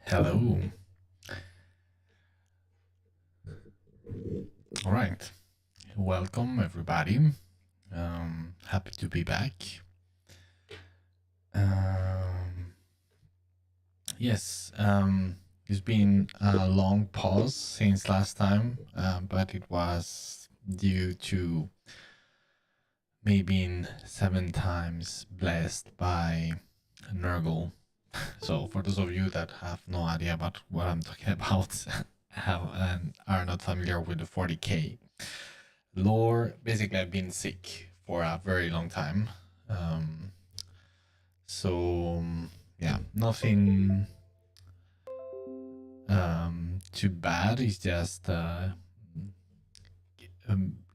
Hello. All right. Welcome, everybody. Happy to be back. Um, yes, it's been a long pause since last time, but it was due to me being 7 times blessed by Nurgle. So, for those of you that have no idea about what I'm talking about, and are not familiar with the 40k lore, basically, I've been sick for a very long time. Um, so, yeah, nothing too bad. It's just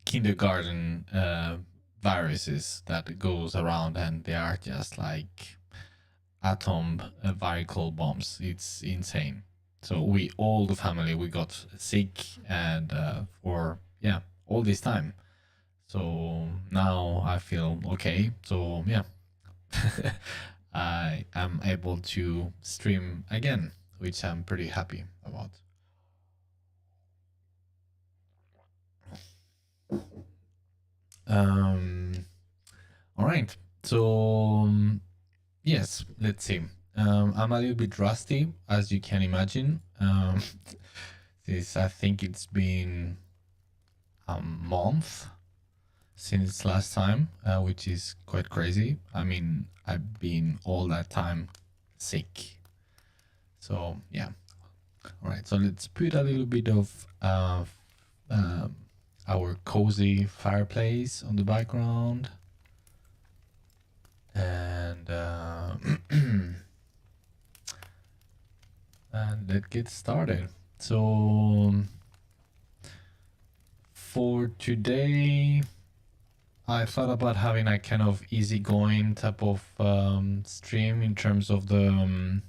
kindergarten viruses that goes around, and they are just like atom vehicle bombs. It's insane. So we all the family we got sick and for all this time. So now I feel okay. So yeah, I am able to stream again, which I'm pretty happy about. Um, all right. So yes, let's see. I'm a little bit rusty, as you can imagine. This I think it's been a month since last time, which is quite crazy. I mean, I've been all that time sick. So yeah. All right. So let's put a little bit of um, our cozy fireplace on the background, and and let's get started. So for today, I thought about having a kind of easygoing type of stream in terms of the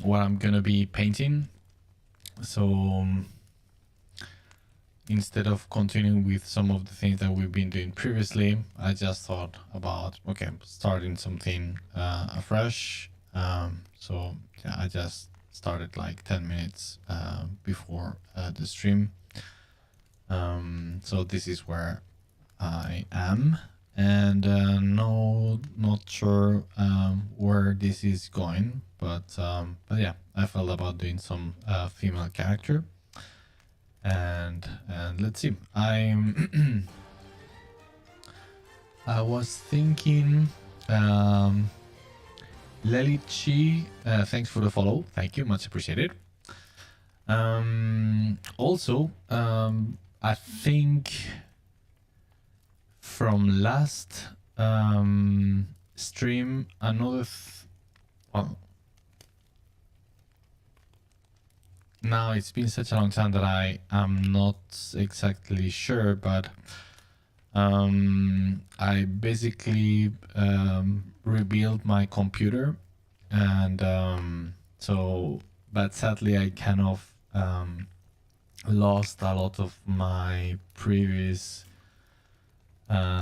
what I'm gonna be painting. So instead of continuing with some of the things that we've been doing previously, I just thought about starting something afresh. So yeah, I just started like 10 minutes before the stream. So this is where I am, and not sure where this is going, but yeah, I felt about doing some female character, and let's see. I was thinking, Lelichi, thanks for the follow. Thank you, much appreciated. Also, I think from last stream, well, now it's been such a long time that I am not exactly sure, but I basically rebuilt my computer, and but sadly I kind of lost a lot of my previous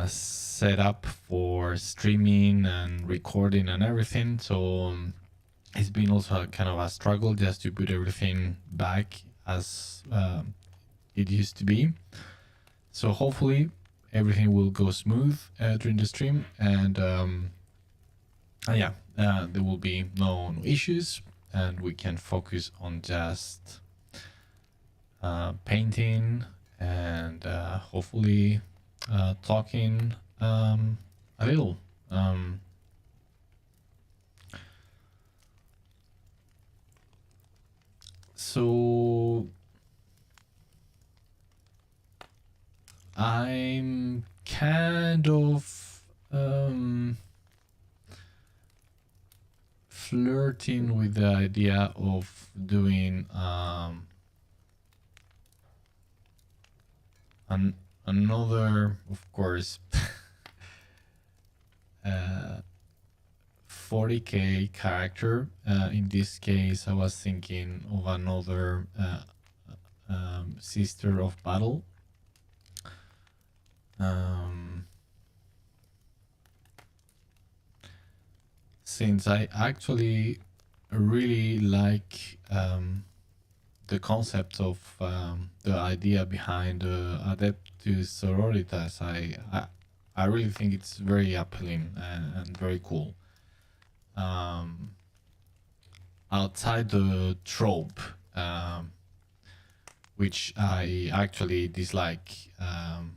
setup for streaming and recording and everything. So it's been also kind of a struggle just to put everything back as it used to be. So hopefully everything will go smooth during the stream, and there will be no issues, and we can focus on just painting and hopefully talking a little. So I'm kind of flirting with the idea of doing another, of course, 40k character. In this case, I was thinking of another Sister of Battle. since I actually really like the concept of the idea behind Adeptus Sororitas, I really think it's very appealing and very cool. Outside the trope, which I actually dislike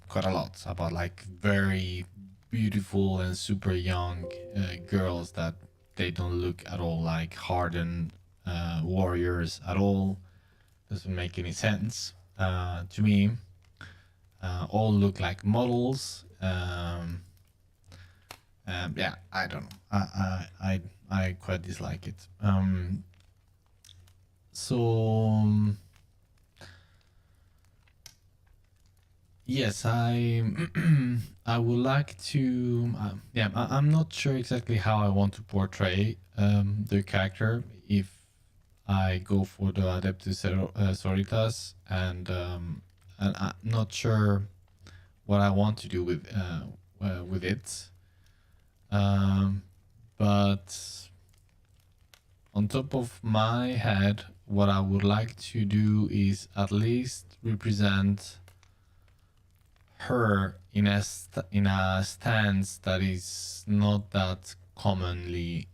quite a lot, about like very beautiful and super young girls that they don't look at all like hardened warriors at all. Doesn't make any sense to me. All look like models. Yeah, I don't know. I quite dislike it. So yes, I I would like to. Yeah, I'm not sure exactly how I want to portray the character. If I go for the Adeptus Sororitas, and I'm not sure what I want to do with it. But on top of my head, what I would like to do is at least represent her in in a stance that is not that commonly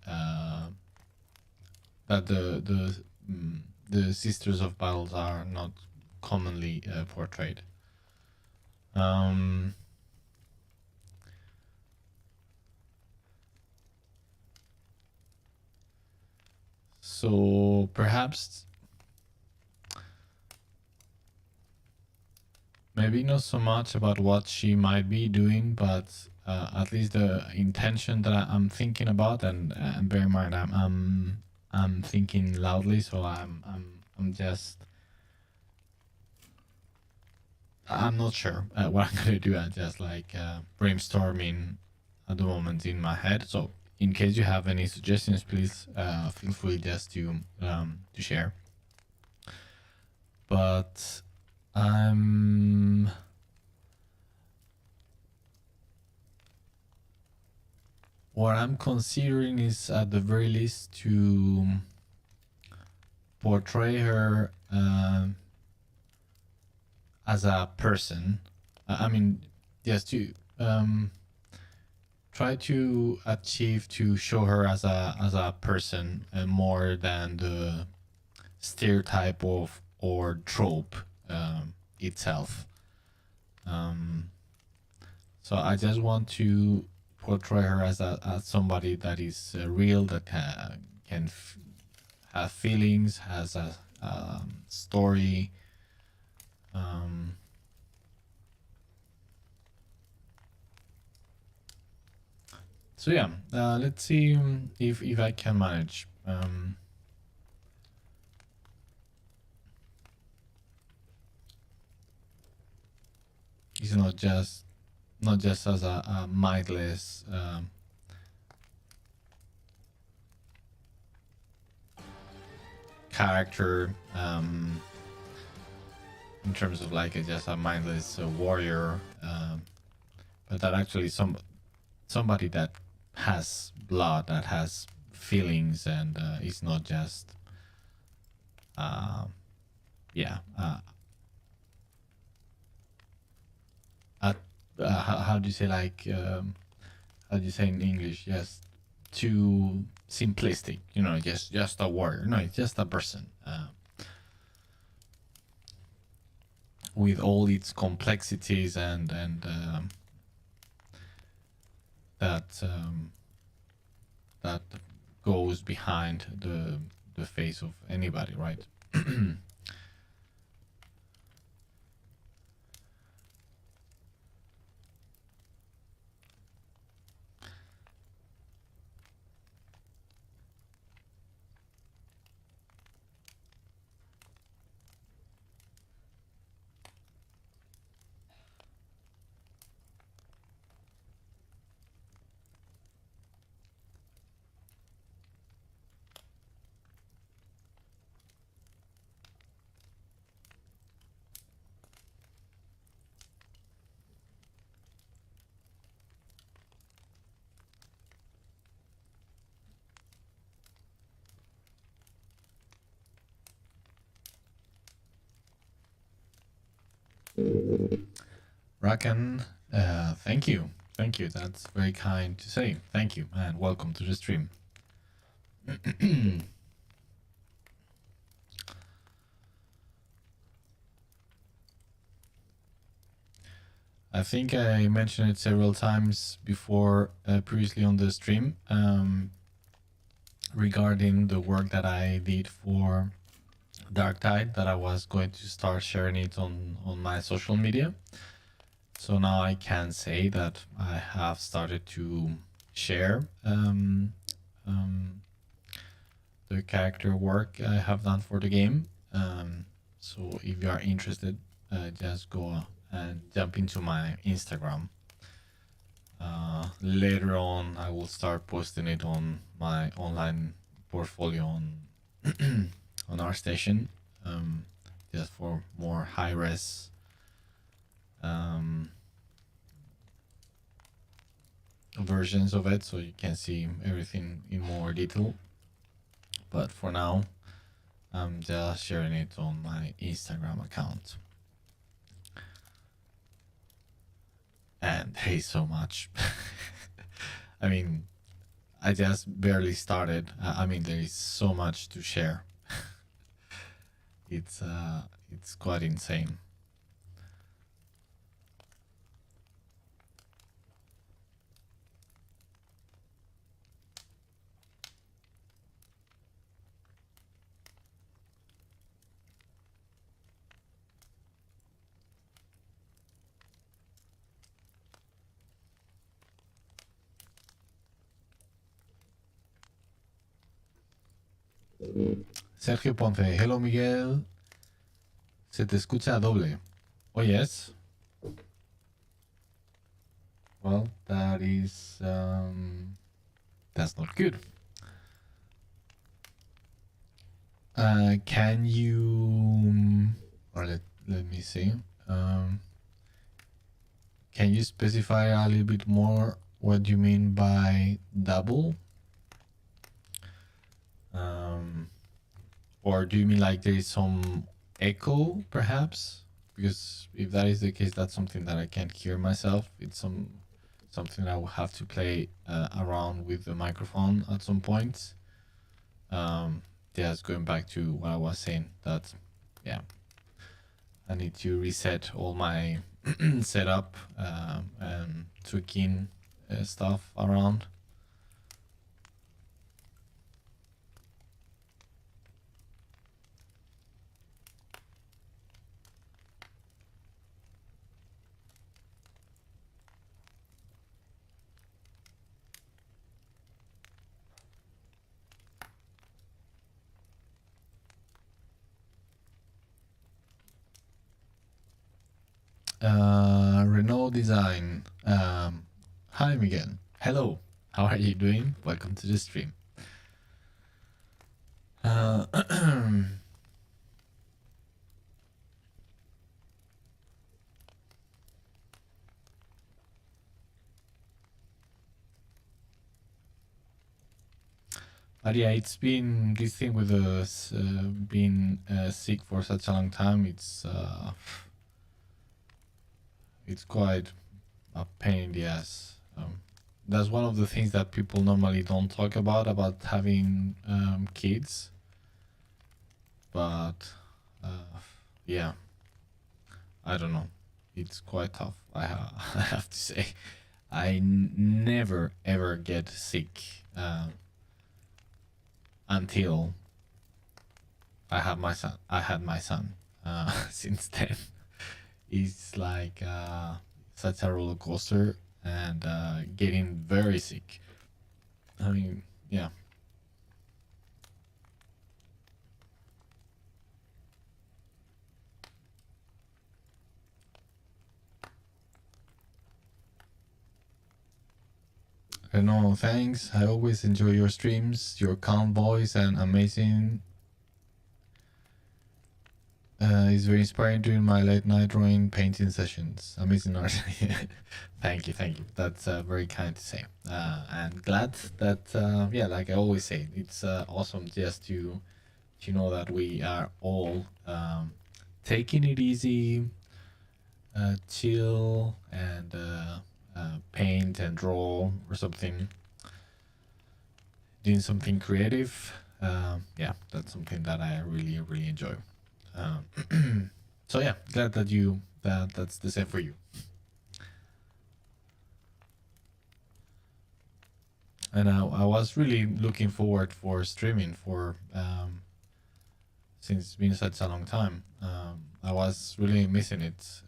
that the Sisters of Battles are not commonly portrayed. Um, so perhaps maybe not so much about what she might be doing, but at least the intention that I'm thinking about, and bear in mind I'm thinking loudly, so I'm just I'm not sure what I'm gonna do. I'm just like brainstorming at the moment in my head. So in case you have any suggestions, please feel free just to share. But I'm what I'm considering is at the very least to portray her as a person. I mean, just to try to achieve to show her as a person more than the stereotype of or trope itself. Um, so I just want to portray her as somebody that is real, that can have feelings, has a story. Um, so yeah, let's see if I can manage. It's not just as a mindless character in terms of like just a mindless warrior, but that actually somebody that has blood, that has feelings, and is not just yeah how do you say, like how do you say in English, just too simplistic, just a warrior. No, it's just a person with all its complexities and that that goes behind the face of anybody, right? Rakan, thank you. Thank you. That's very kind to say. Thank you, and welcome to the stream. I think I mentioned it several times before, previously on the stream, regarding the work that I did for Dark Tide, that I was going to start sharing it on my social media. So now I can say that I have started to share the character work I have done for the game. So if you are interested, just go and jump into my Instagram. Later on, I will start posting it on my online portfolio on on our station, just for more high res versions of it, so you can see everything in more detail. But for now, I'm just sharing it on my Instagram account. And there is so much. I mean, I just barely started. I mean, there is so much to share. It's quite insane. Sergio Ponce, hello Miguel. Se te escucha doble. Oh yes. Well, that is that's not good. Can you, or let me see. Can you specify a little bit more what you mean by double? Or do you mean like there is some echo, perhaps? Because if that is the case, that's something that I can't hear myself. It's something I will have to play around with the microphone at some point. Just going back to what I was saying, that yeah, I need to reset all my setup and tweaking stuff around. Renault Design. Hi, Miguel. Hello. How are you doing? Welcome to the stream. But yeah, it's been this thing with us being sick for such a long time. It's quite a pain in the ass. That's one of the things that people normally don't talk about having kids. But yeah, I don't know. It's quite tough. I have to say, I never ever get sick until I had my son. Since then, it's like such a roller coaster, and getting very sick. I mean, yeah. No, thanks. I always enjoy your streams, your calm voice, and amazing. It's very inspiring during my late night drawing painting sessions. Amazing art. Thank you, thank you. That's very kind to say. And glad that, yeah, like I always say, it's awesome just to know that we are all taking it easy, chill and paint and draw or something, doing something creative. Yeah, that's something that I really really enjoy. So yeah, glad that that's the same for you. And I was really looking forward for streaming for since it's been such a long time. I was really missing it.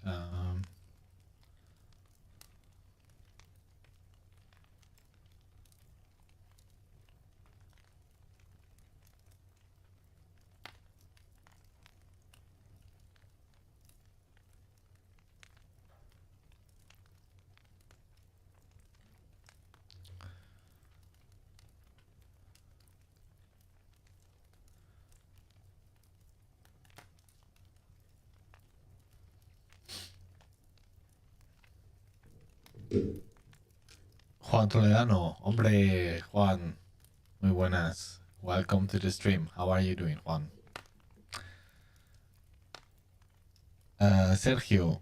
Juan Toledano, hombre, Juan, muy buenas. Welcome to the stream. How are you doing, Juan? Sergio,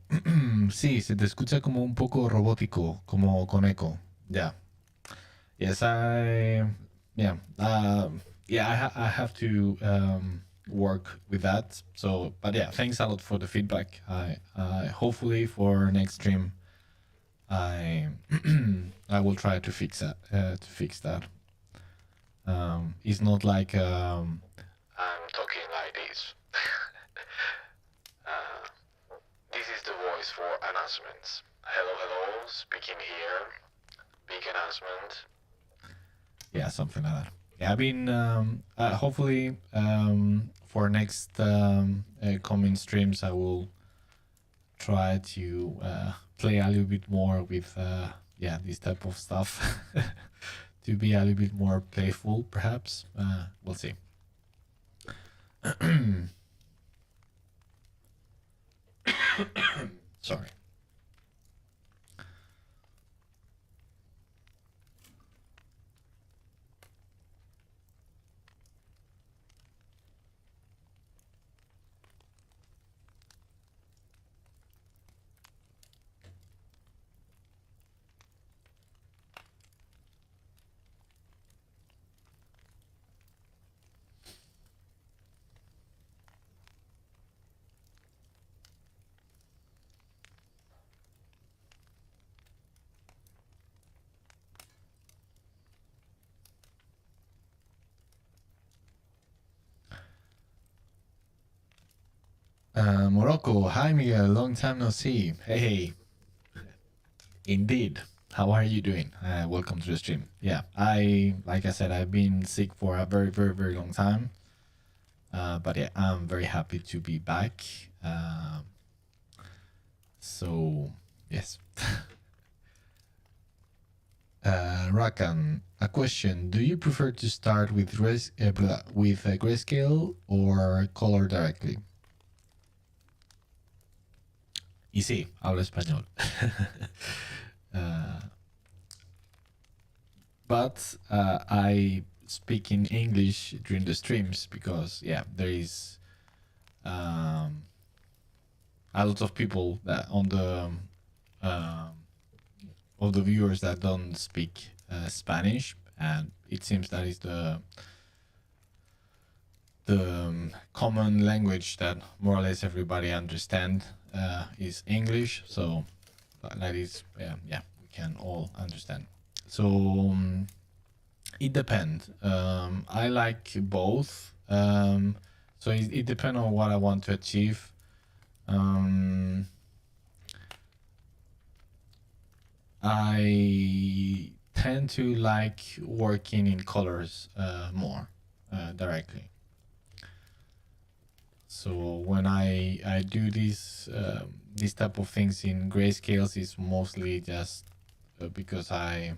sí, se te escucha como un poco robótico, como con eco. Ya. Yes, yeah, yeah, I have to work with that. So, but yeah, thanks a lot for the feedback. I hopefully for next stream, I I will try to fix that. It's not like I'm talking like this. uh, this is the voice for announcements. Hello, hello, speaking here. Big announcement. Yeah, something like that. Yeah, I've been hopefully for next coming streams, I will try to play a little bit more with yeah, this type of stuff to be a little bit more playful, perhaps. We'll see. Sorry. Morocco, hi Miguel, long time no see. Hey, indeed. How are you doing? Welcome to the stream. Yeah, like I said, I've been sick for a very, very, very long time. But yeah, I'm very happy to be back. So yes. Rakan, a question: do you prefer to start with grayscale or color directly? Y sí, hablo español. uh, but I speak in English during the streams because yeah, there is a lot of people that on the um, of the viewers that don't speak Spanish, and it seems that is the common language that more or less everybody understand is English. So that is yeah, we can all understand. So it depends. I like both. So it depends on what I want to achieve. I tend to like working in colors more directly. So when I do these type of things in grayscales, it's mostly just because I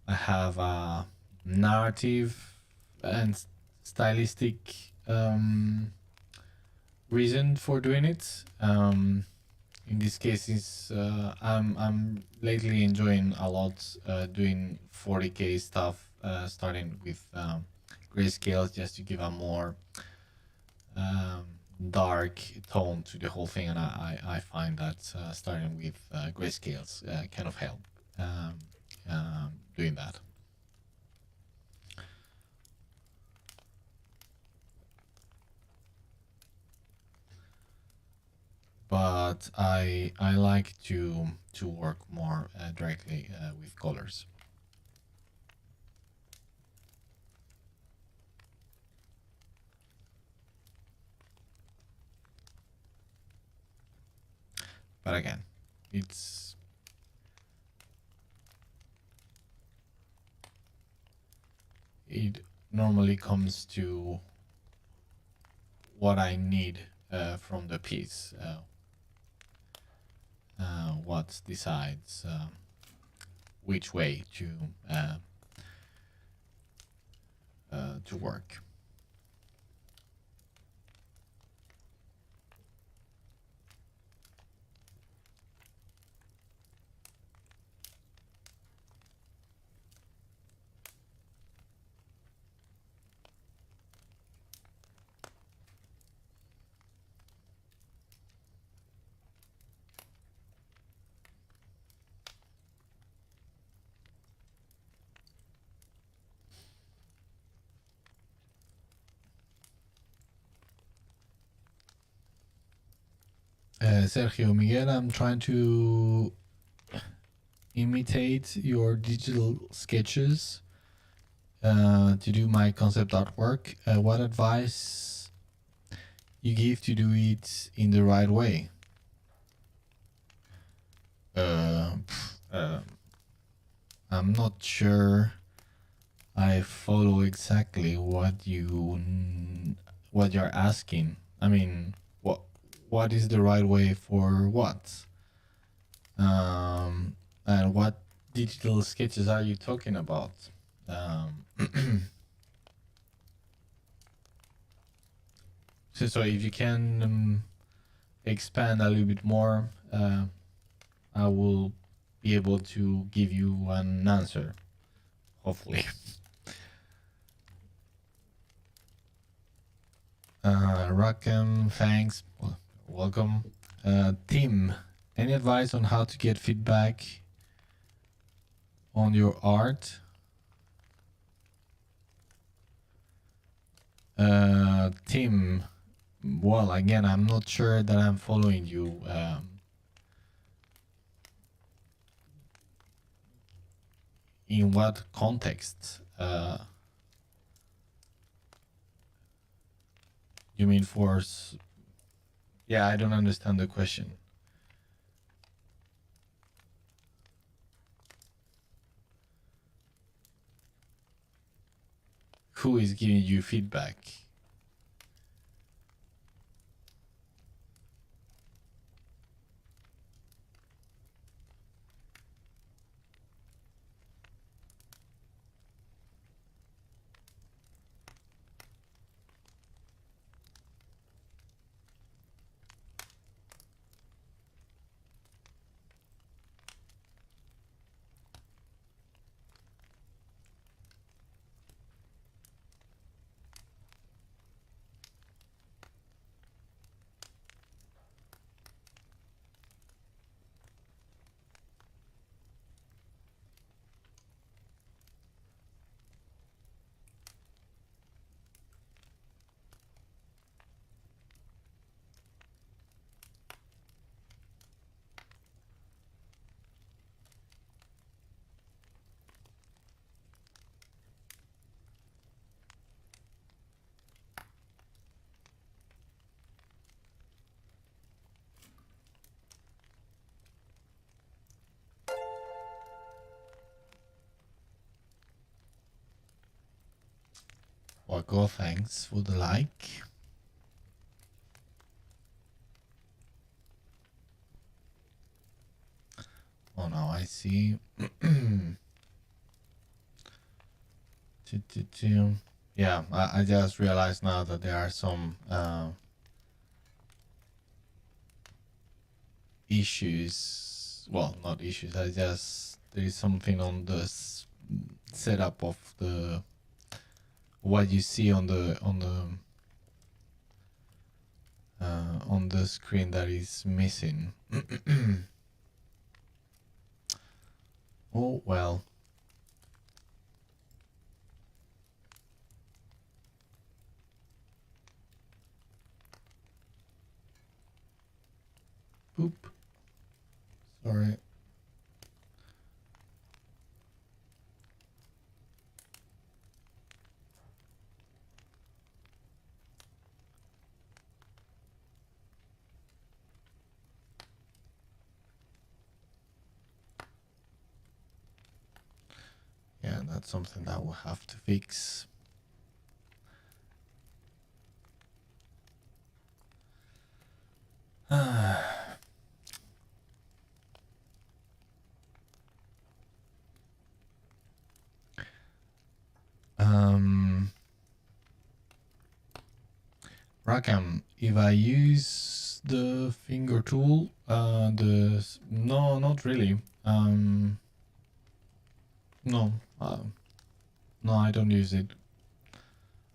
have a narrative and stylistic reason for doing it. In this case, I'm lately enjoying a lot doing 40K stuff, starting with grayscales just to give a more dark tone to the whole thing, and I find that starting with grayscales kind of help doing that. But I like to work more directly with colors. But again, it normally comes to what I need from the piece. What decides which way to work. Sergio Miguel, I'm trying to imitate your digital sketches to do my concept artwork. What advice you give to do it in the right way? I'm not sure I follow exactly what you're asking. I mean, what is the right way for what? And what digital sketches are you talking about? So if you can expand a little bit more, I will be able to give you an answer, hopefully. Rackham, thanks. Welcome. Tim, any advice on how to get feedback on your art? Tim, well, again, I'm not sure that I'm following you. In what context? You mean for... Yeah, I don't understand the question. Who is giving you feedback? Wako, thanks for the like. Oh, now I see. Yeah, I just realized now that there are some issues. Well, not issues. There is something on the setup of the what you see on the on the screen that is missing. Oh well. Boop. Sorry. Yeah, that's something that we'll have to fix. Rakam, if I use the finger tool, no, not really. No, no, I don't use it.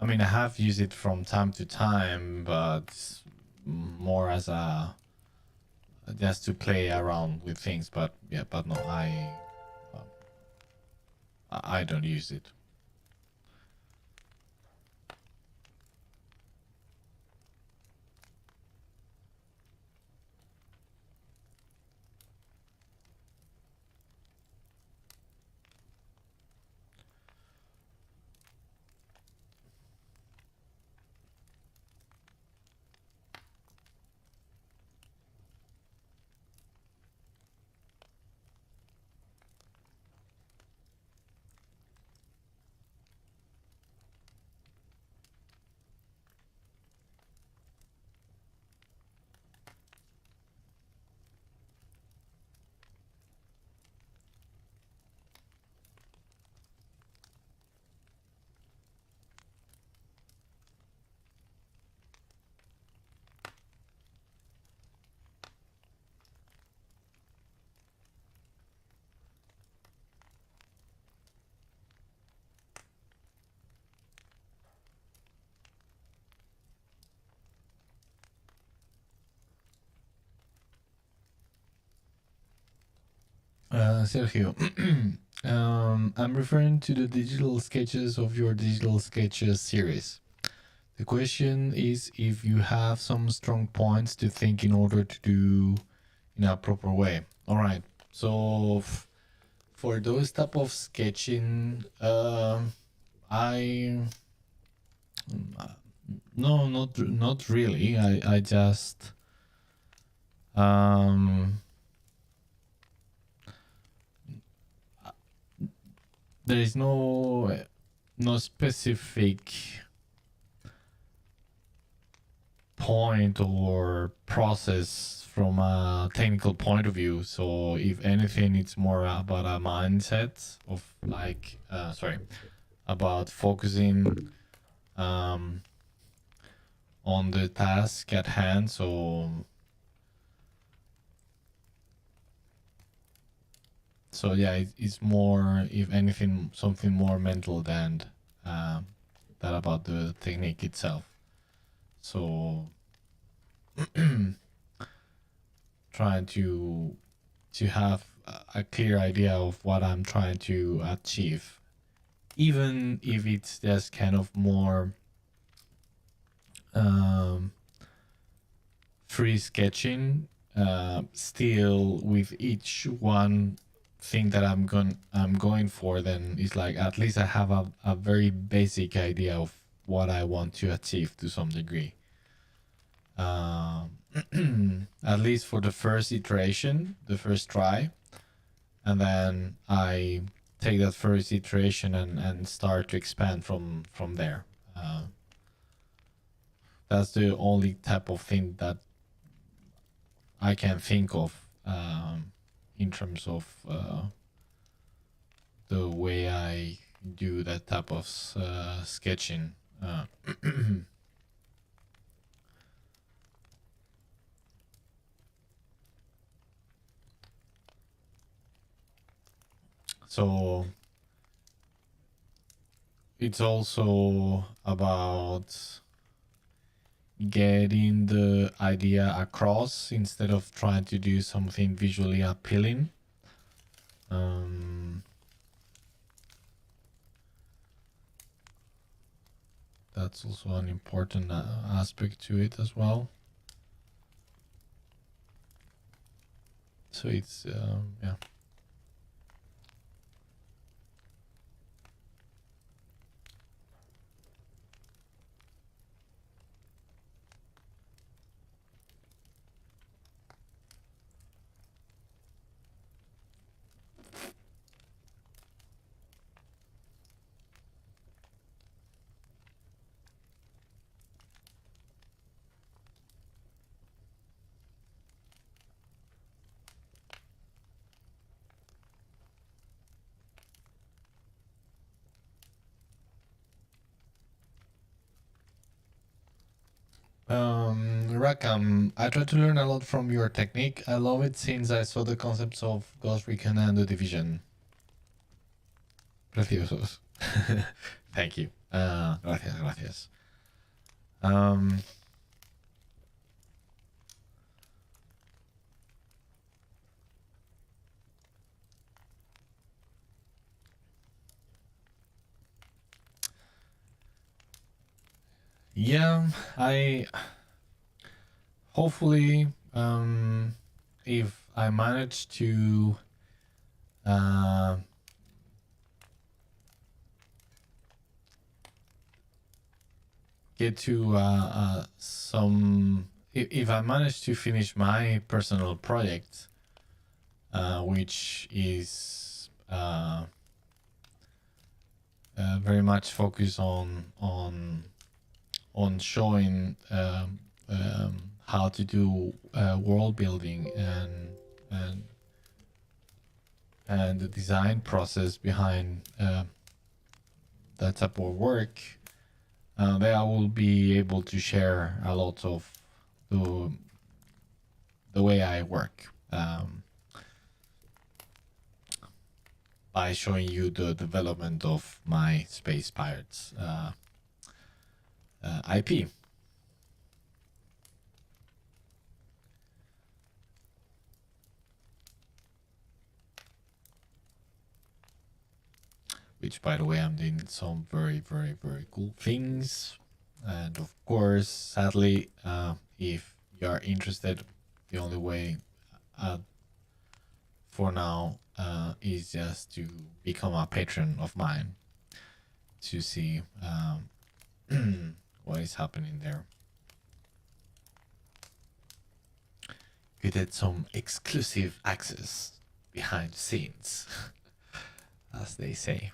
I mean, I have used it from time to time, but more as a just to play around with things. But yeah, but no, I don't use it. Sergio, I'm referring to the digital sketches of your digital sketches series. The question is if you have some strong points to think in order to do in a proper way. All right. So for those type of sketching, I no, not really. I just there is no specific point or process from a technical point of view. So if anything, it's more about a mindset of like about focusing on the task at hand. So yeah, it's more, if anything, something more mental than that about the technique itself. So trying to have a clear idea of what I'm trying to achieve, even if it's just kind of more free sketching. Still, with each one thing that I'm going for, then it's like at least I have a very basic idea of what I want to achieve to some degree. At least for the first iteration, the first try, and then I take that first iteration and start to expand from there. That's the only type of thing that I can think of in terms of the way I do that type of sketching. So it's also about getting the idea across instead of trying to do something visually appealing. That's also an important aspect to it as well. So it's yeah. Rakam, I try to learn a lot from your technique. I love it since I saw the concepts of Ghost Recon and the Division. Preciosos. Thank you. Gracias, gracias. Yeah, I hopefully if I manage to get to some if I manage to finish my personal project, which is very much focused on showing how to do world building and the design process behind that type of work. There I will be able to share a lot of the way I work by showing you the development of my Space Pirates IP. Which, by the way, I'm doing some very, very, very cool things. And of course, sadly, if you're interested, the only way for now is just to become a patron of mine to see what is happening there. You get some exclusive access behind the scenes, as they say.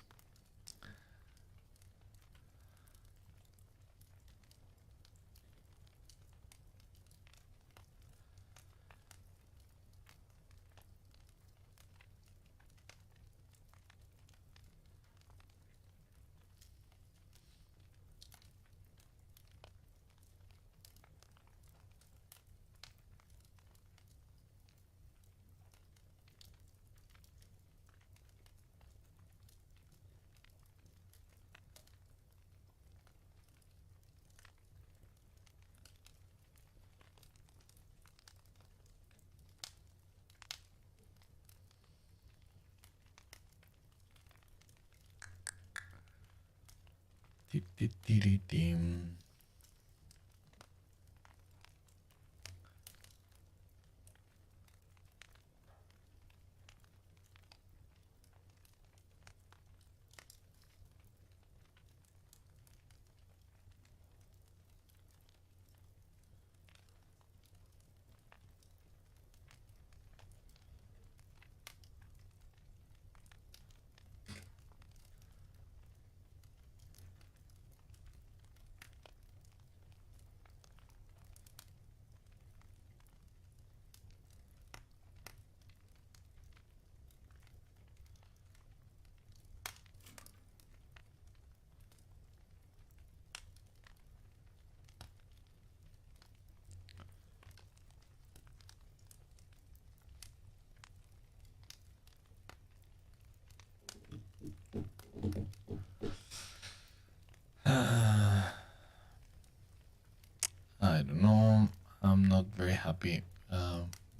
I'm not very happy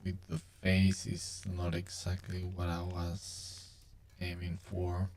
with the face. It's not exactly what I was aiming for.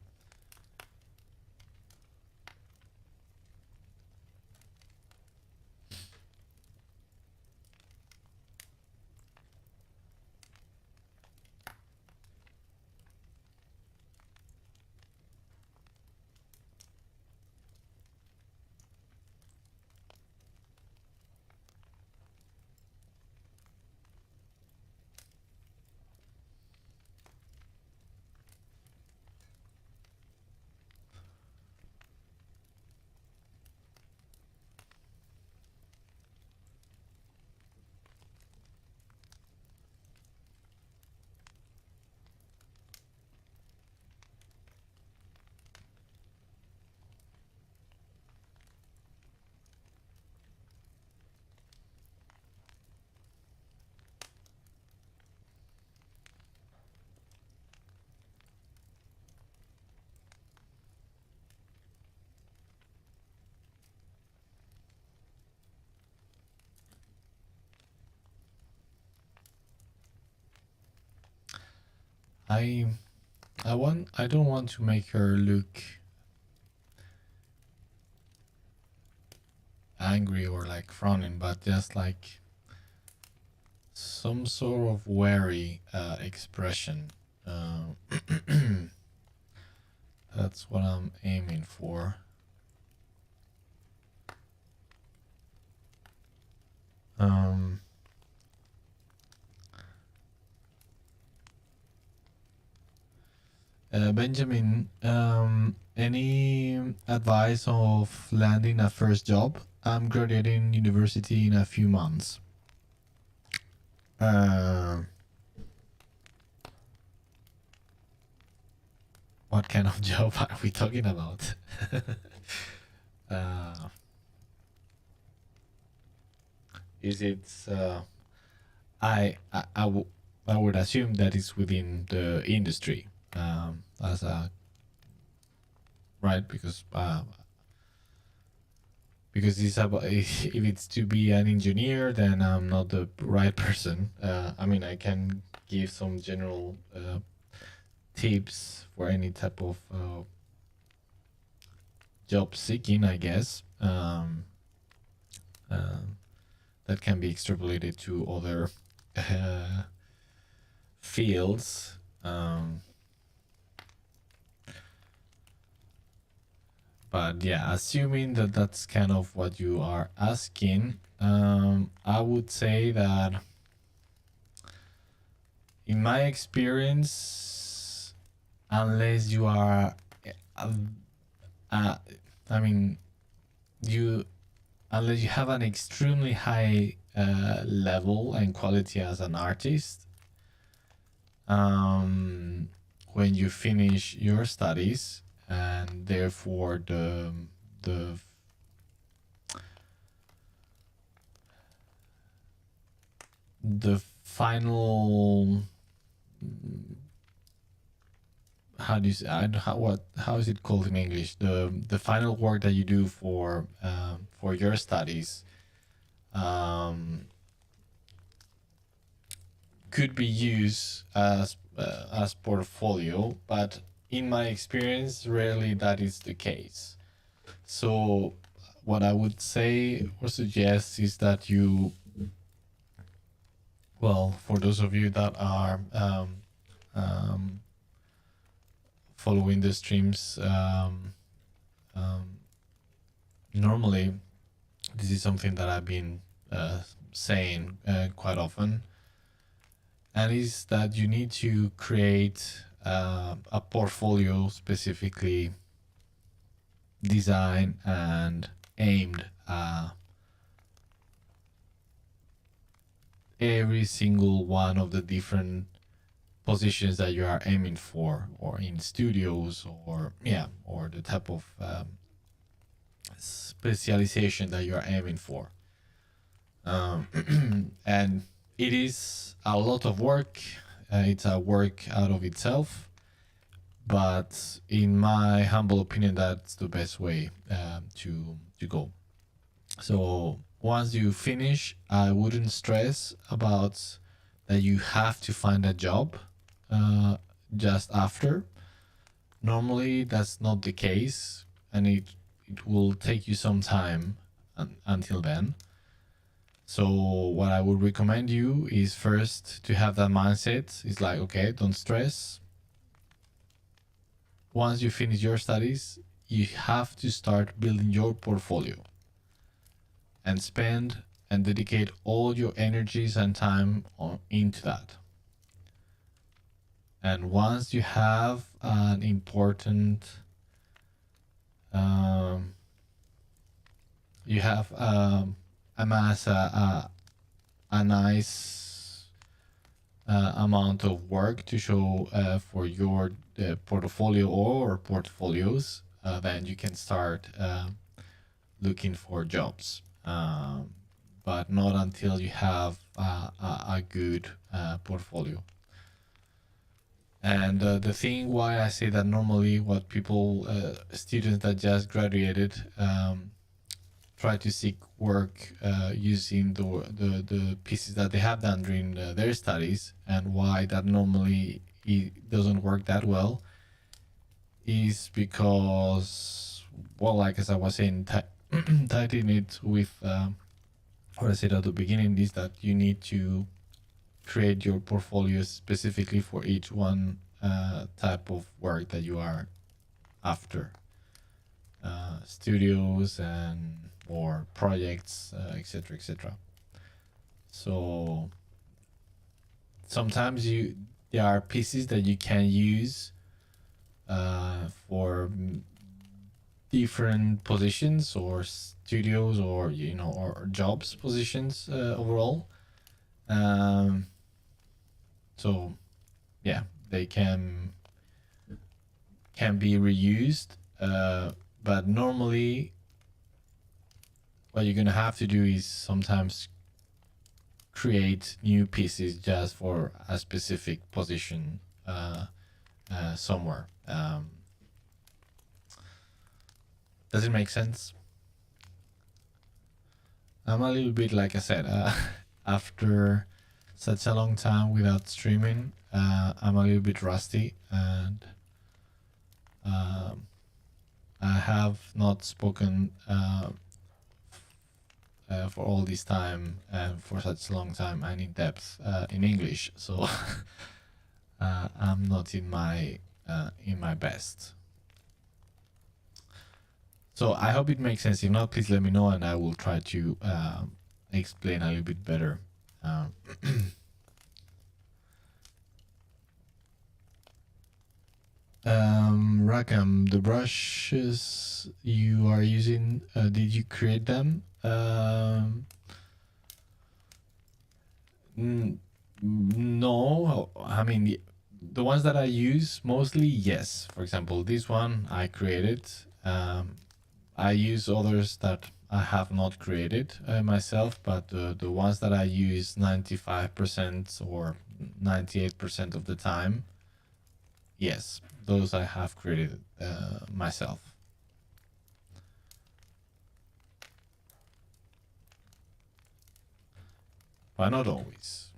I I don't want to make her look angry or like frowning, but just like some sort of wary expression. Uh, that's what I'm aiming for. Um, Benjamin, any advice of landing a first job? I'm graduating university in a few months. What kind of job are we talking about? uh, is it? I would assume that it's within the industry, as a right because it's about if it's to be an engineer, then I'm not the right person. I mean, I can give some general tips for any type of job seeking, I guess. That can be extrapolated to other fields. But yeah, assuming that that's kind of what you are asking, I would say that in my experience, unless you are, uh, I mean, you unless you have an extremely high level and quality as an artist, when you finish your studies, and therefore the the final, how do you say, how is it called in English, the final work that you do for your studies, could be used as portfolio, but in my experience, rarely that is the case. So, what I would say or suggest is that you, well, for those of you that are following the streams, normally this is something that I've been saying quite often, and is that you need to create a portfolio specifically designed and aimed every single one of the different positions that you are aiming for, or in studios, or yeah, or the type of specialization that you are aiming for. And it is a lot of work. It's a work out of itself, but in my humble opinion, that's the best way to go. So once you finish, I wouldn't stress about that you have to find a job uh, just after. Normally, that's not the case, and it will take you some time until then. So what I would recommend you is first to have that mindset. It's like, okay, don't stress. Once you finish your studies, you have to start building your portfolio and spend and dedicate all your energies and time into that. And once you have an important, um, you have amass a nice amount of work to show for your portfolio or portfolios, then you can start looking for jobs. But not until you have a good portfolio. And the thing why I say that normally what people, students that just graduated, try to seek work using the pieces that they have done during their studies, and why that normally it doesn't work that well is because, well, like as I was saying, tightening it with what I said at the beginning is that you need to create your portfolio specifically for each one type of work that you are after, studios and or projects, etc., etc. So sometimes there are pieces that you can use for different positions or studios or or jobs positions overall. So yeah, they can be reused, but normally what you're gonna have to do is sometimes create new pieces just for a specific position somewhere. Does it make sense? I'm a little bit, like I said, after such a long time without streaming, I'm a little bit rusty, and I have not spoken for all this time and for such a long time and in depth in English. So I'm not in my best. So I hope it makes sense. If not, please let me know, and I will try to explain a little bit better. Rakam, the brushes you are using, did you create them? No, I mean the ones that I use mostly, yes. For example, this one I created. I use others that I have not created myself, but the ones that I use 95% or 98% of the time, yes, those I have created myself. But not always.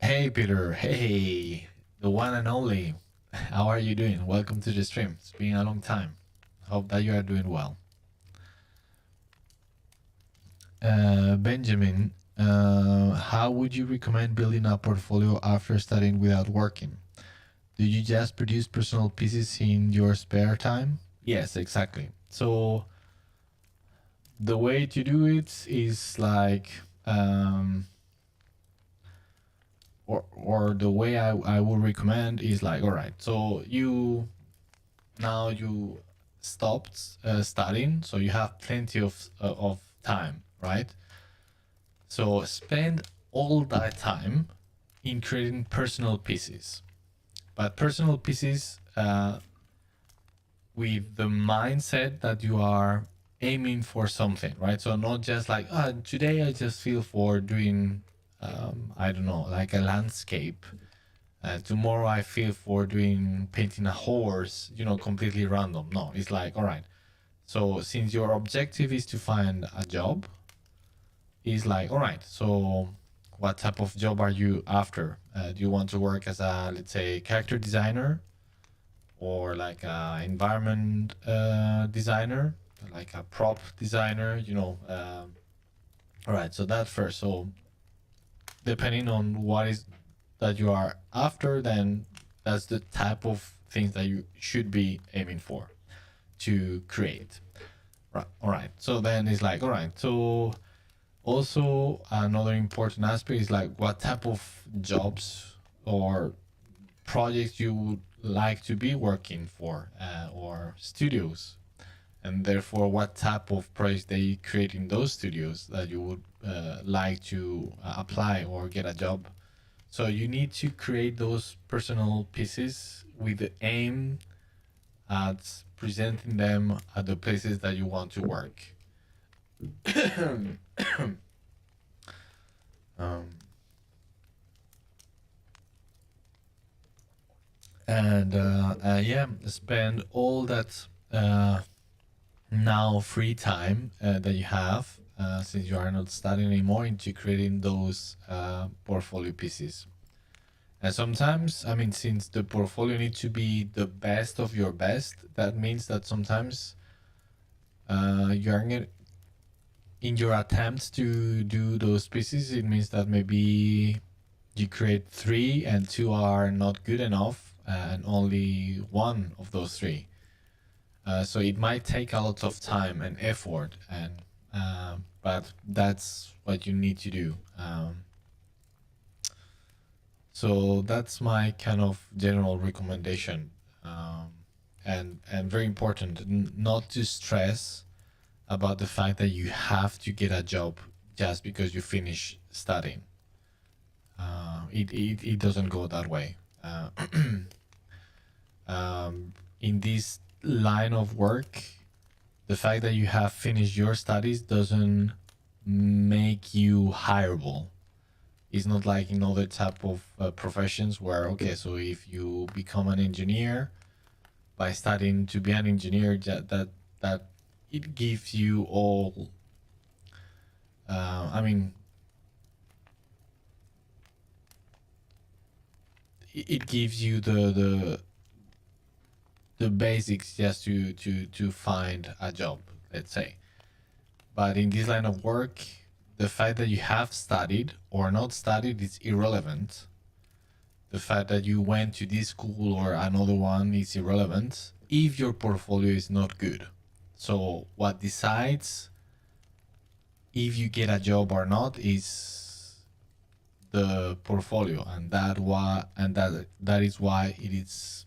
Hey, Peter. Hey, the one and only. How are you doing? Welcome to the stream. It's been a long time. Hope that you are doing well. Benjamin, how would you recommend building a portfolio after studying without working? Do you just produce personal pieces in your spare time? Yes, exactly. So the way to do it is like, or the way I would recommend is like, all right, so you stopped studying, so you have plenty of time, right? So spend all that time in creating personal pieces. but personal pieces with the mindset that you are aiming for something, right? So not just like, today I just feel for doing, I don't know, like a landscape. Tomorrow I feel for doing painting a horse, completely random. No, it's like, all right. So since your objective is to find a job, it's like, all right. So what type of job are you after? Do you want to work as a, let's say, character designer, or like a environment designer, like a prop designer? All right. So that first. So depending on what is that you are after, then that's the type of things that you should be aiming for to create. Right. All right. So then it's like, all right. So also another important aspect is like what type of jobs or projects you would like to be working for, or studios, and therefore what type of projects they create in those studios that you would like to apply or get a job. So you need to create those personal pieces with the aim at presenting them at the places that you want to work. um, and yeah, spend all that now free time that you have, since you are not studying anymore, into creating those portfolio pieces. And sometimes, I mean, since the portfolio needs to be the best of your best, that means that sometimes you are in your attempts to do those pieces, it means that maybe you create three and two are not good enough, and only one of those three. So it might take a lot of time and effort, and but that's what you need to do. So that's my kind of general recommendation, and very important, not to stress about the fact that you have to get a job just because you finish studying. It doesn't go that way. In this line of work, the fact that you have finished your studies doesn't make you hireable. It's not like in other type of professions where, okay, so if you become an engineer by studying to be an engineer, that it gives you all. I mean, it gives you the basics just to find a job, let's say. But in this line of work, the fact that you have studied or not studied is irrelevant. The fact that you went to this school or another one is irrelevant if your portfolio is not good. So what decides if you get a job or not is the portfolio, and that is why it is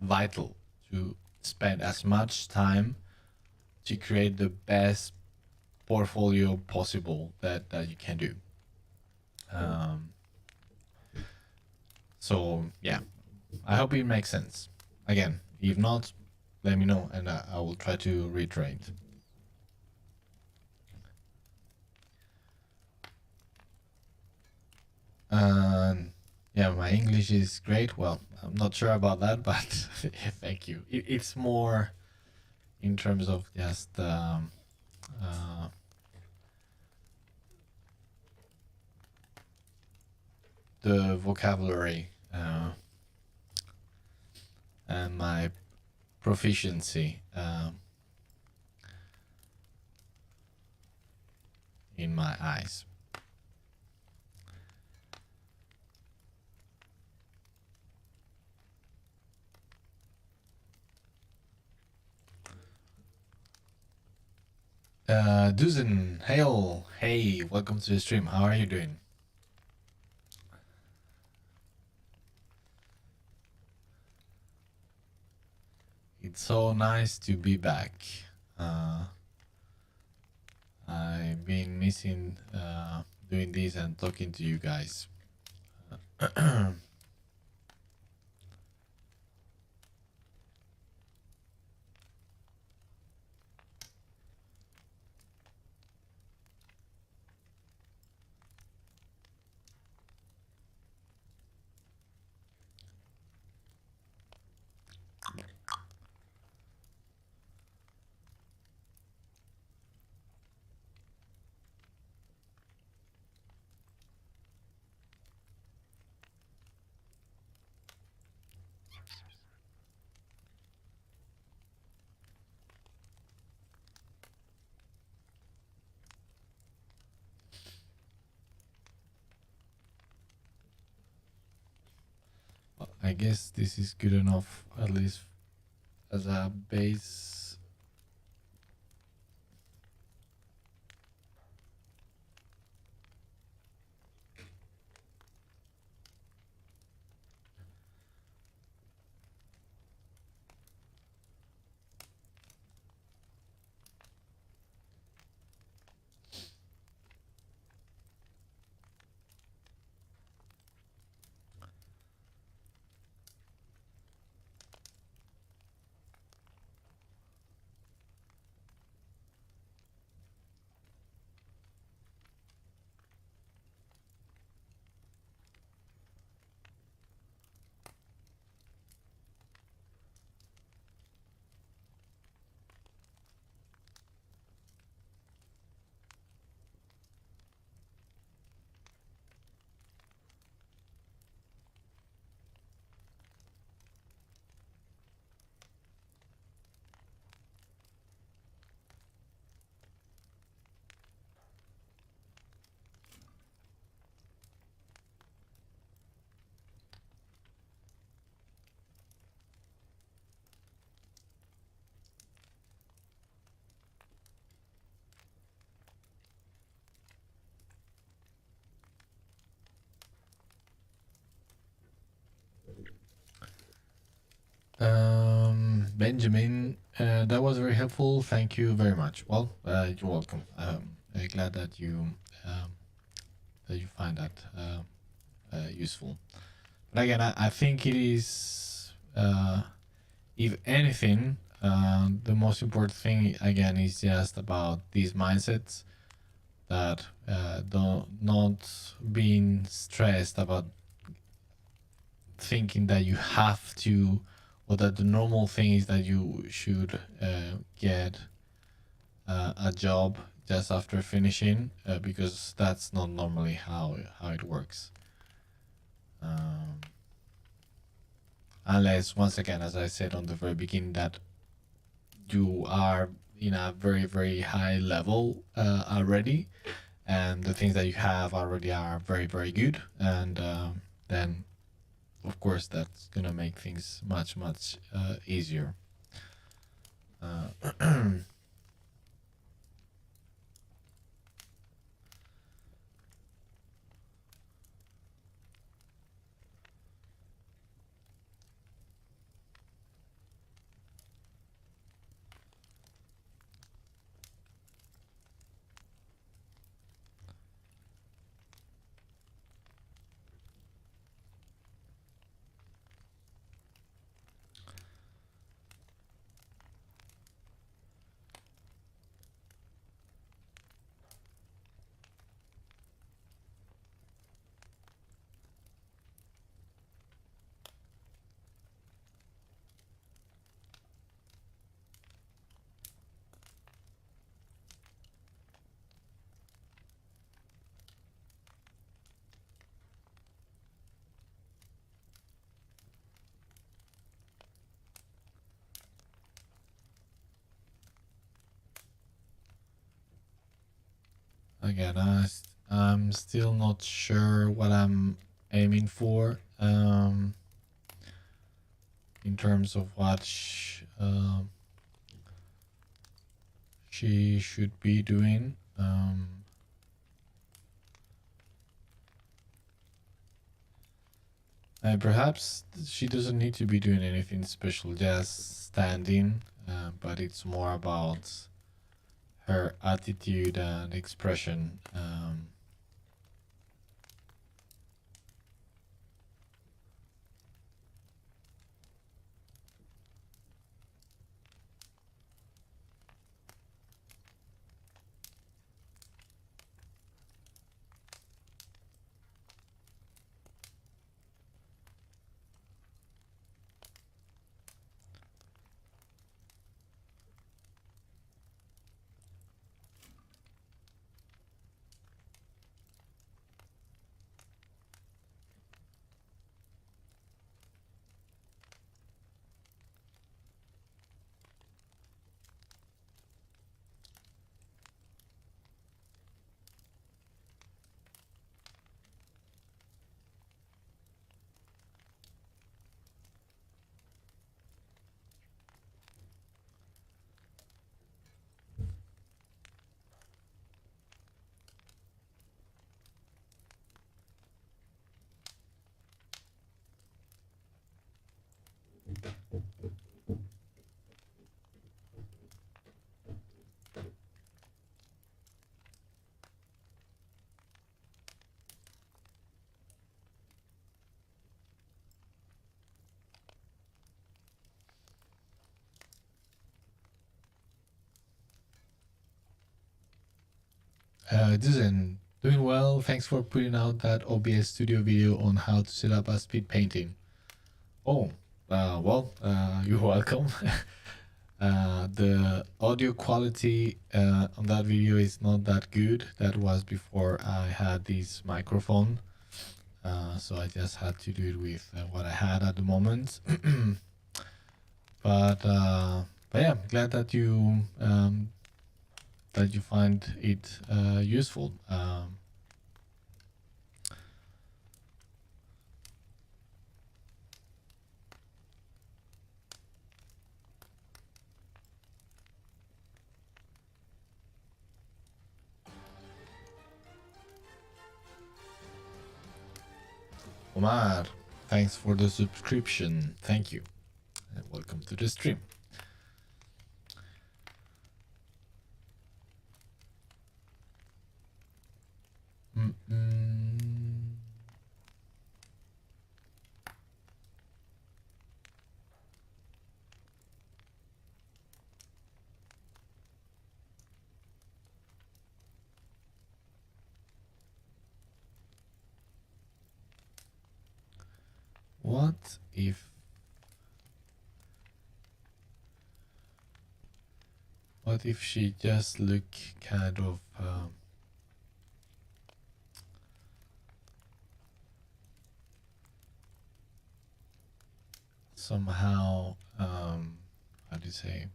vital to spend as much time to create the best portfolio possible that you can do. Um, so yeah, I hope it makes sense. Again, if not, let me know and I will try to reiterate. And yeah, my English is great. Well, I'm not sure about that, but thank you. It's more in terms of just uh, the vocabulary and my proficiency in my eyes. Duzen, hail, hey, welcome to the stream. How are you doing? It's so nice to be back. I've been missing doing this and talking to you guys. I guess this is good enough, at least as a base. Benjamin, that was very helpful. Thank you very much. Well, you're welcome. I'm glad um, that you find that useful. But again, I think it is, if anything, the most important thing again is just about these mindsets that don't not being stressed about thinking that you have to, or that the normal thing is that you should get a job just after finishing, because that's not normally how it works. Unless, once again, as I said on the very beginning, that you are in a very very high level already, and the things that you have already are very very good, and then of course that's gonna make things much easier. Again, I'm still not sure what I'm aiming for, in terms of what she should be doing. Perhaps she doesn't need to be doing anything special, just standing, but it's more about her attitude and expression. Duzen, doing well. Thanks for putting out that OBS studio video on how to set up a speed painting. Oh, you're welcome. The audio quality on that video is not that good. That was before I had this microphone. So I just had to do it with what I had at the moment. But yeah, glad that you find it useful. Omar, thanks for the subscription. Thank you. And welcome to the stream. What if she just look kind of somehow how do you say,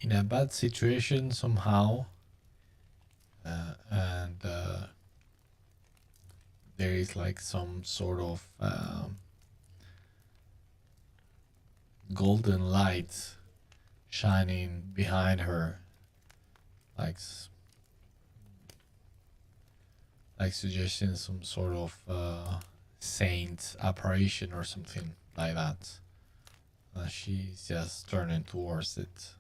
in a bad situation somehow, and there is like some sort of golden light shining behind her, like suggesting some sort of saint apparition or something like that. She's just turning towards it.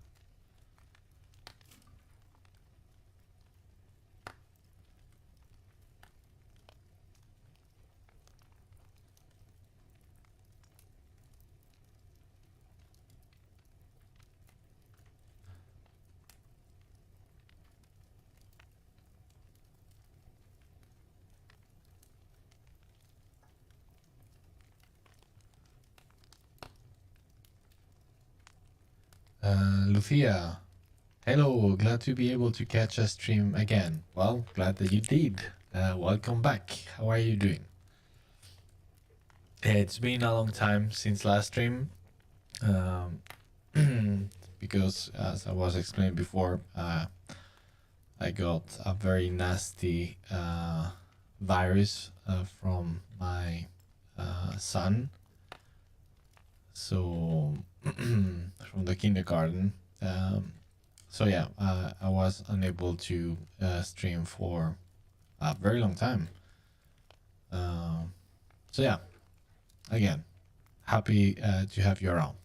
Lucia, hello, glad to be able to catch a stream again. Well, glad that you did. Welcome back. How are you doing? It's been a long time since last stream, because as I was explaining before, I got a very nasty virus from my son. So from the kindergarten. So yeah, I was unable to stream for a very long time. So yeah, again, happy to have you around.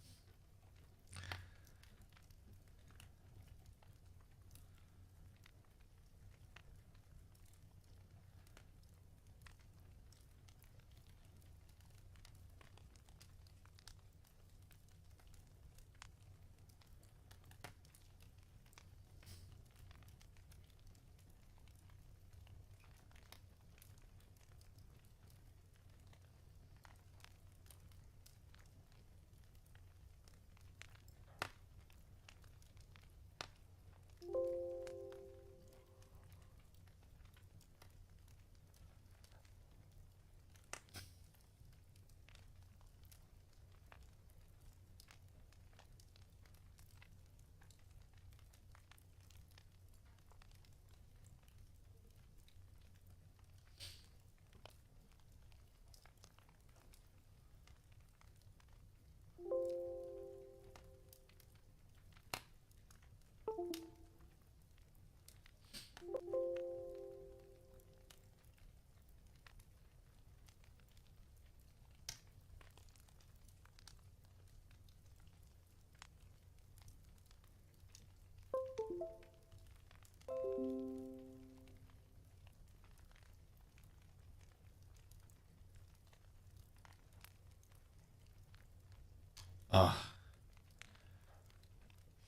Ah,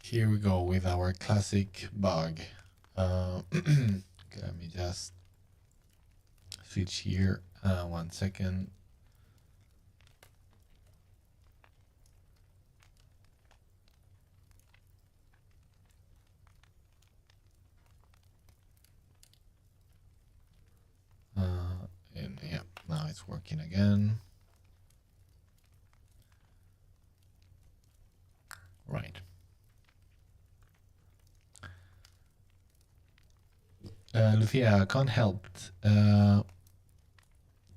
here we go with our classic bug. Let me just switch here. 1 second. And yeah, now it's working again. Right. Lucia, I can't help.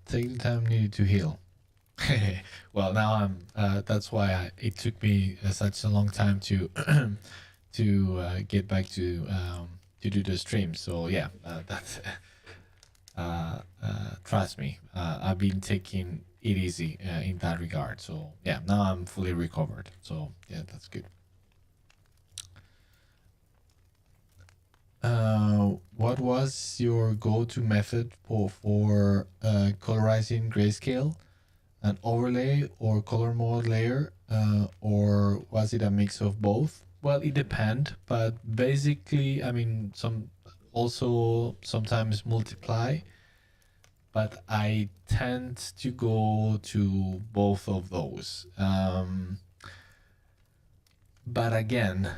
Take the time needed to heal. Well, now I'm. That's why it took me such a long time to to get back to do the stream. So yeah, that's. Trust me, I've been taking it easy in that regard. So yeah, now I'm fully recovered. So yeah, that's good. What was your go-to method for colorizing grayscale? An overlay or color mode layer, or was it a mix of both? Well, it depends, but basically, I mean, some also sometimes multiply, but I tend to go to both of those. But again,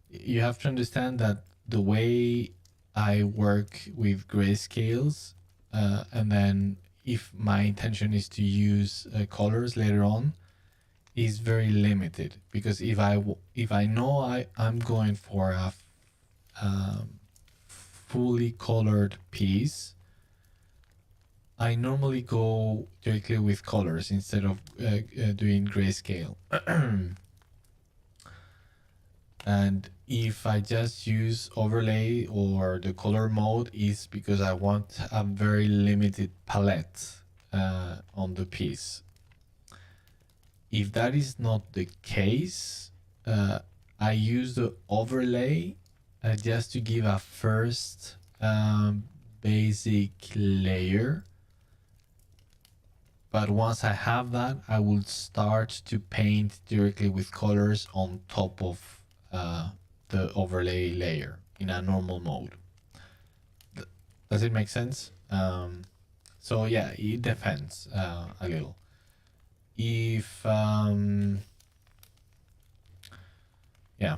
you have to understand that the way I work with grayscales, and then if my intention is to use colors later on, is very limited, because if I know I'm going for a fully colored piece, I normally go directly with colors instead of doing grayscale. And if I just use overlay or the color mode, is because I want a very limited palette on the piece. If that is not the case, I use the overlay just to give a first basic layer. But once I have that, I will start to paint directly with colors on top of the overlay layer in a normal mode. Does it make sense? So yeah, it depends a little. If yeah,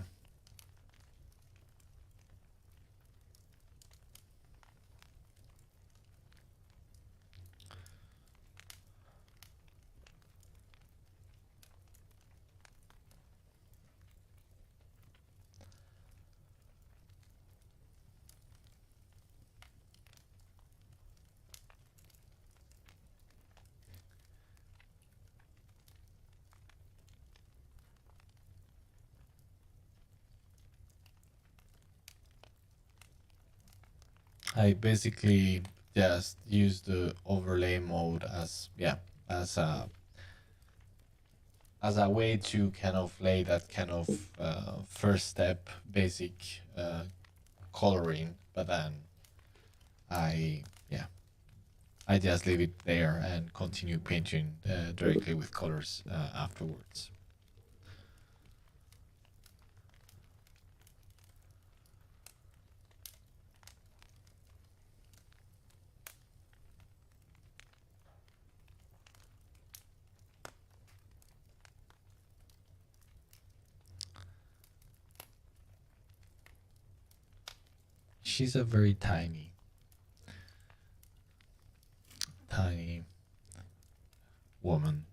I basically just use the overlay mode as as a way to kind of lay that kind of first step basic coloring, but then I I just leave it there and continue painting directly with colors afterwards. She's a very tiny woman.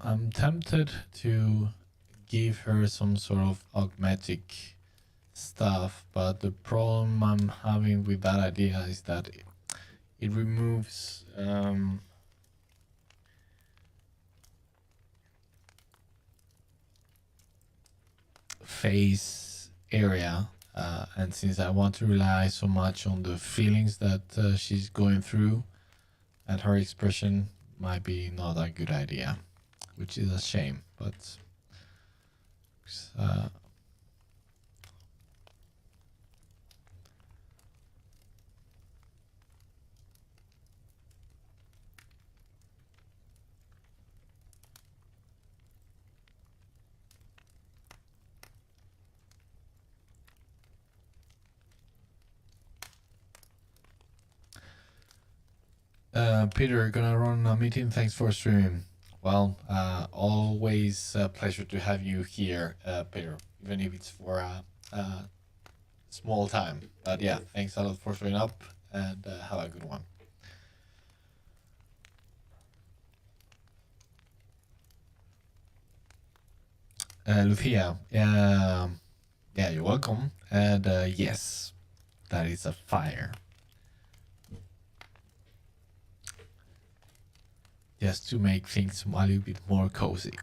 I'm tempted to give her some sort of augmetic stuff, but the problem I'm having with that idea is that it removes face area, and since I want to rely so much on the feelings that she's going through, and her expression might be not a good idea, which is a shame, but uh, Peter, gonna run a meeting. Thanks for streaming. Well, always a pleasure to have you here, Peter, even if it's for a small time. But yeah, thanks a lot for showing up, and have a good one. Lucia, yeah, you're welcome. And yes, that is a fire. Just to make things a little bit more cozy.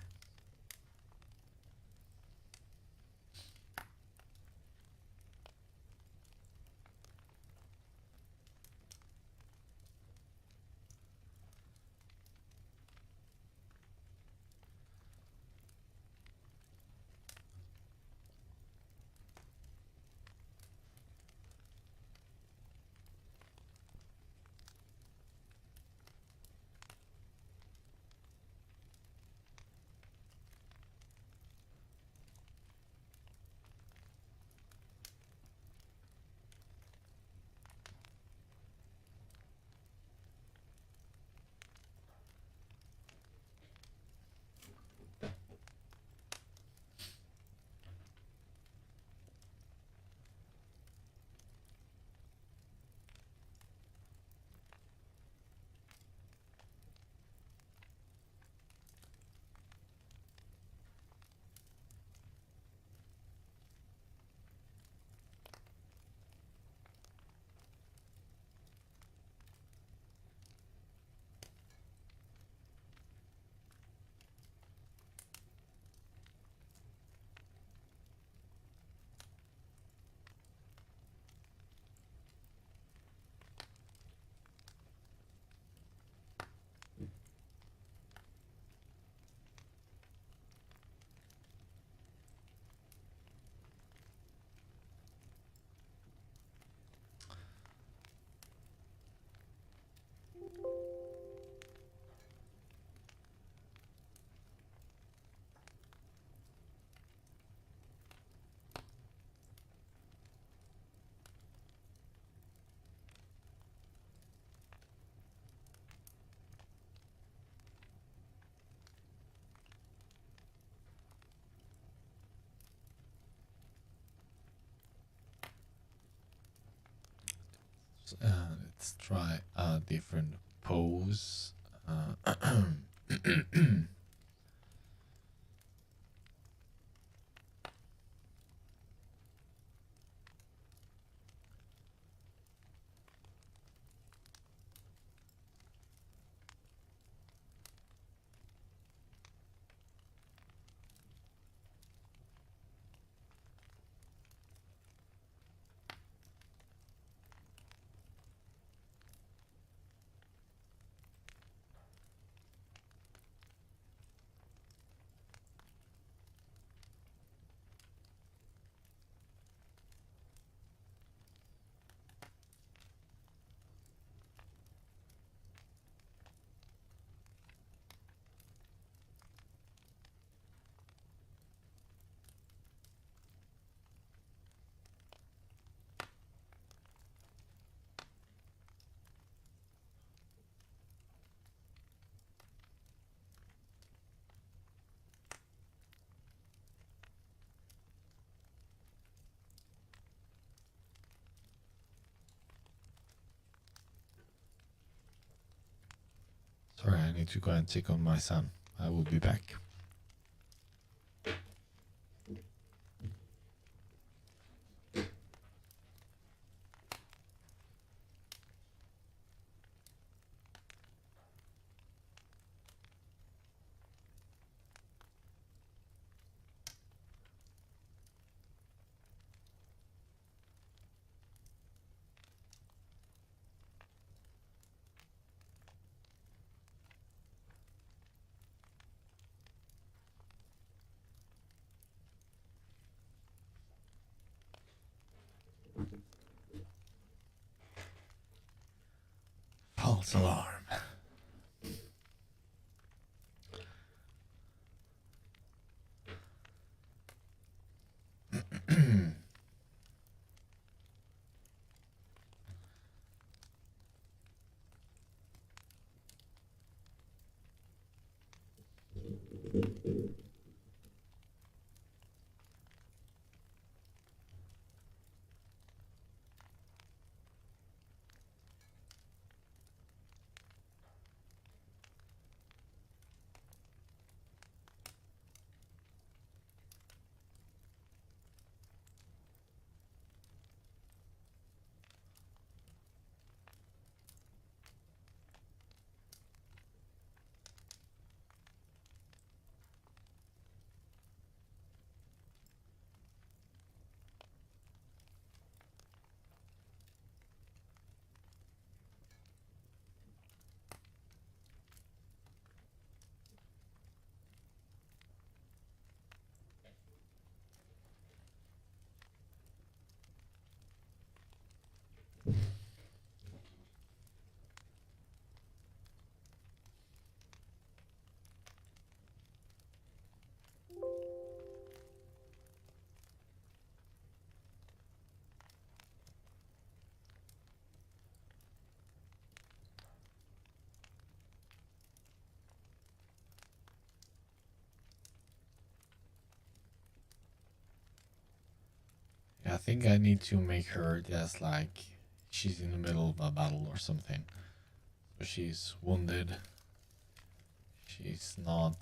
Let's try a different pose. Sorry, I need to go and check on my son. I will be back. False alarm. I think I need to make her just like she's in the middle of a battle or something. So she's wounded. She's not.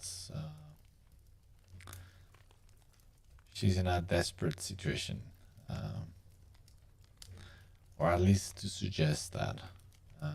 She's in a desperate situation, um, or at least to suggest that. Uh,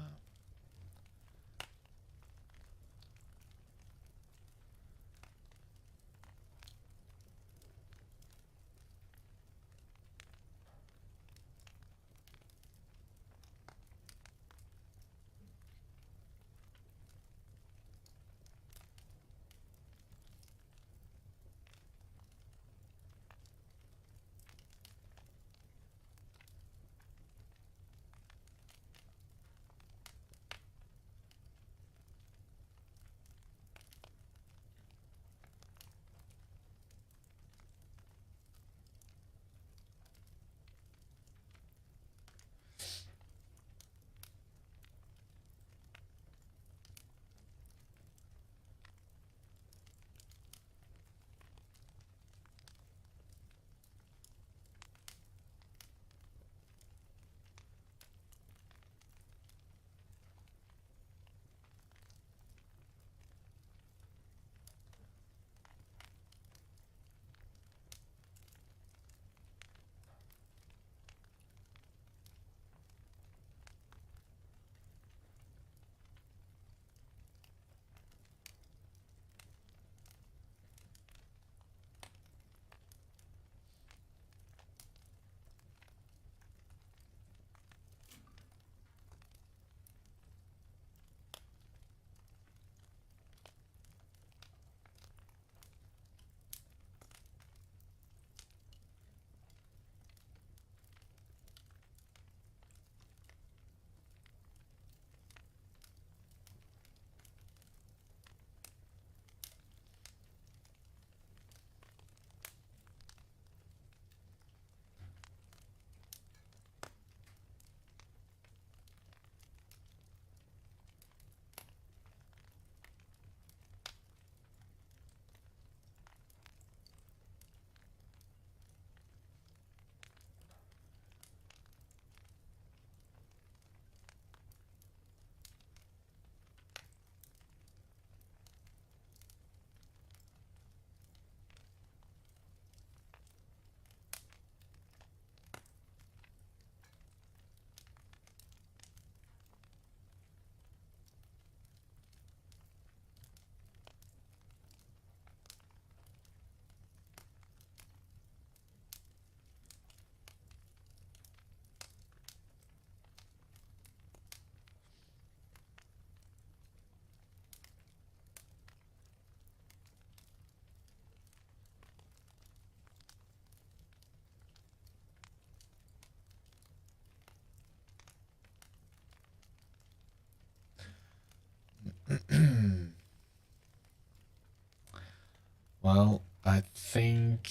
well, I think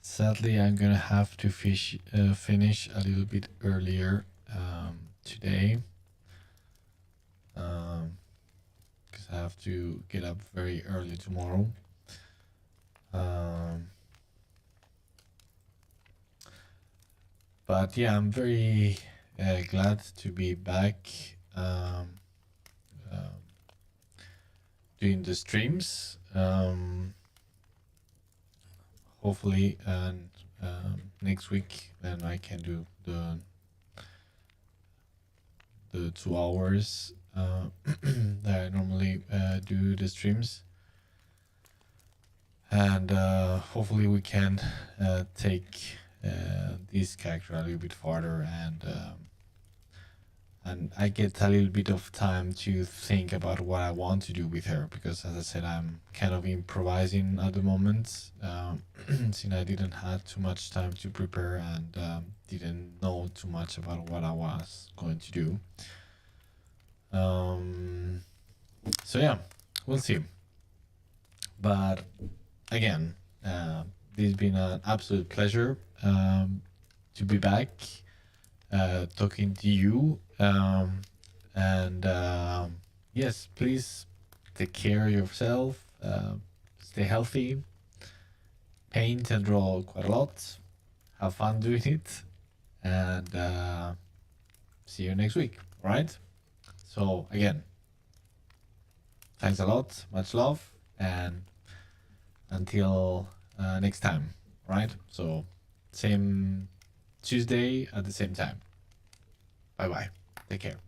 sadly I'm gonna have to finish a little bit earlier today, because I have to get up very early tomorrow. But yeah, I'm very glad to be back doing the streams. Hopefully, and next week then I can do the 2 hours that I normally do the streams, and hopefully we can take this character a little bit farther, and I get a little bit of time to think about what I want to do with her, because as I said, I'm kind of improvising at the moment, since I didn't have too much time to prepare and didn't know too much about what I was going to do. So yeah, we'll see. But again, this has been an absolute pleasure to be back talking to you. And yes, please take care of yourself, stay healthy, paint and draw quite a lot, have fun doing it, and see you next week. All right? So again, thanks a lot, much love, and until next time, right? So same Tuesday at the same time. Bye bye. Take care.